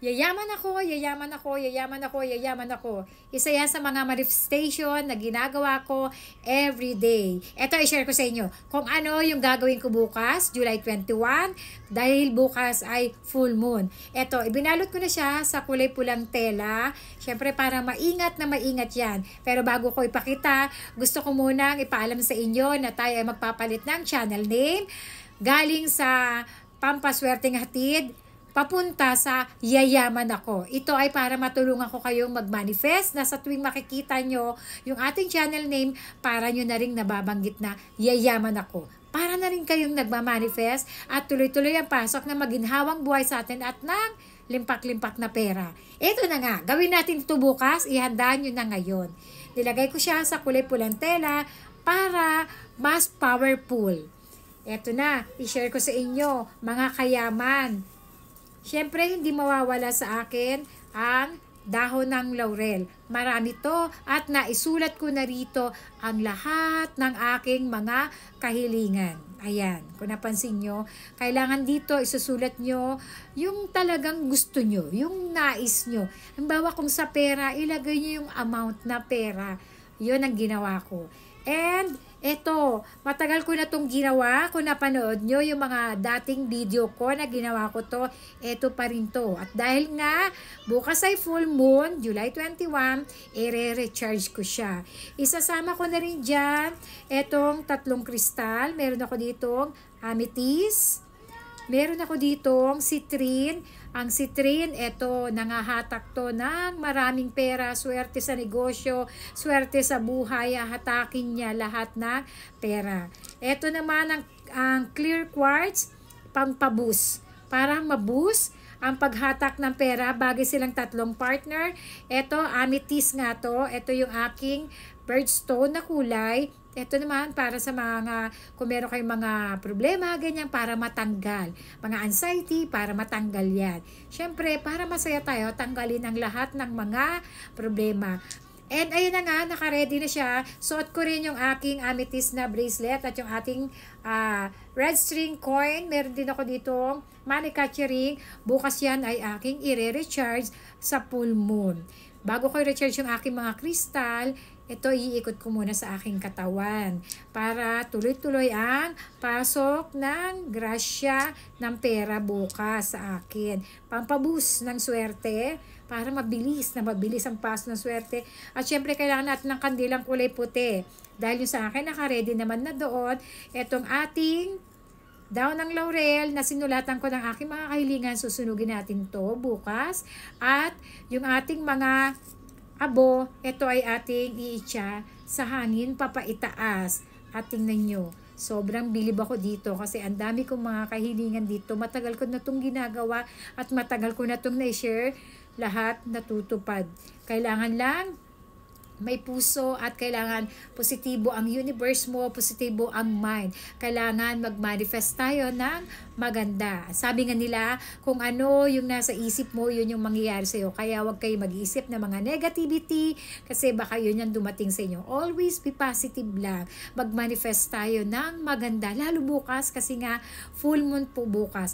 Yayaman ako, yayaman ako, yayaman ako, yayaman ako. Isa yan sa mga manifestation na ginagawa ko every day. Ito, i-share ko sa inyo kung ano yung gagawin ko bukas, July 21, dahil bukas ay full moon. Ito, ibinalot ko na siya sa kulay pulang tela. Siyempre, para maingat na maingat yan. Pero bago ko ipakita, gusto ko munang ipaalam sa inyo na tayo ay magpapalit ng channel name galing sa Pampaswerteng Hatid papunta sa yayaman ako. Ito ay para matulungan ko kayong mag-manifest na sa tuwing makikita nyo yung ating channel name, para nyo na rin nababanggit na yayaman ako. Para na rin kayong nagmamanifest at tuloy-tuloy ang pasok na maginhawang buhay sa atin at ng limpak-limpak na pera. Ito na nga, gawin natin ito bukas, ihanda nyo na ngayon. Nilagay ko siya sa kulay pulang tela para mas powerful. Ito na, i-share ko sa inyo, mga kayaman. Siyempre, hindi mawawala sa akin ang dahon ng laurel. Marami to at naisulat ko na rito ang lahat ng aking mga kahilingan. Ayan, kung napansin nyo, kailangan dito isusulat nyo yung talagang gusto nyo, yung nais nyo. Halimbawa kung sa pera, ilagay nyo yung amount na pera. Yun ang ginawa ko. And eto, matagal ko na itong ginawa. Kung napanood nyo yung mga dating video ko na ginawa ko to, eto pa rin to. At dahil nga, bukas ay full moon, July 21, i-recharge ko siya. Isasama ko na rin dyan etong tatlong kristal. Meron ako ditong amethyst. Meron ako ditong citrine. Ang citrine, ito, nangahatak to ng maraming pera, swerte sa negosyo, swerte sa buhay, hatakin niya lahat ng pera. Ito naman ang clear quartz, pampaboost. Para maboost ang paghatak ng pera, bagay silang tatlong partner. Ito, amethyst nga to. Ito yung aking birdstone na kulay. Ito naman para sa mga, kung meron kayong mga problema, ganyan, para matanggal. Mga anxiety, para matanggal yan. Siyempre, para masaya tayo, tanggalin ang lahat ng mga problema. And ayun na nga, naka-ready na siya. Suot ko rin yung aking amethyst na bracelet at yung ating red string coin. Meron din ako dito money catcher ring. Bukas yan ay aking i-recharge sa full moon. Bago ko i-recharge yung aking mga kristal, ito iikot ko muna sa aking katawan para tuloy-tuloy ang pasok ng grasya ng pera bukas sa akin. Pampaboost ng swerte para mabilis ang pasok ng swerte. At syempre kailangan natin ng kandilang kulay puti. Dahil yung sa akin naka-ready naman na doon, itong ating daon ng laurel na sinulatan ko ng aking mga kahilingan, susunugin natin to bukas. At yung ating mga abo, ito ay ating iitsa sa hangin papaitaas. At tingnan nyo, sobrang bilib ako dito kasi ang dami kong mga kahilingan dito. Matagal ko na itong ginagawa at matagal ko na itong na-share. Lahat natutupad. Kailangan lang may puso at kailangan positibo ang universe mo, positibo ang mind. Kailangan mag-manifest tayo ng maganda. Sabi nga nila, kung ano yung nasa isip mo, yun yung mangyayari sa'yo. Kaya wag kayo mag-iisip ng mga negativity kasi baka yun yung dumating sa inyo. Always be positive lang. Mag-manifest tayo ng maganda. Lalo bukas kasi nga full moon po bukas.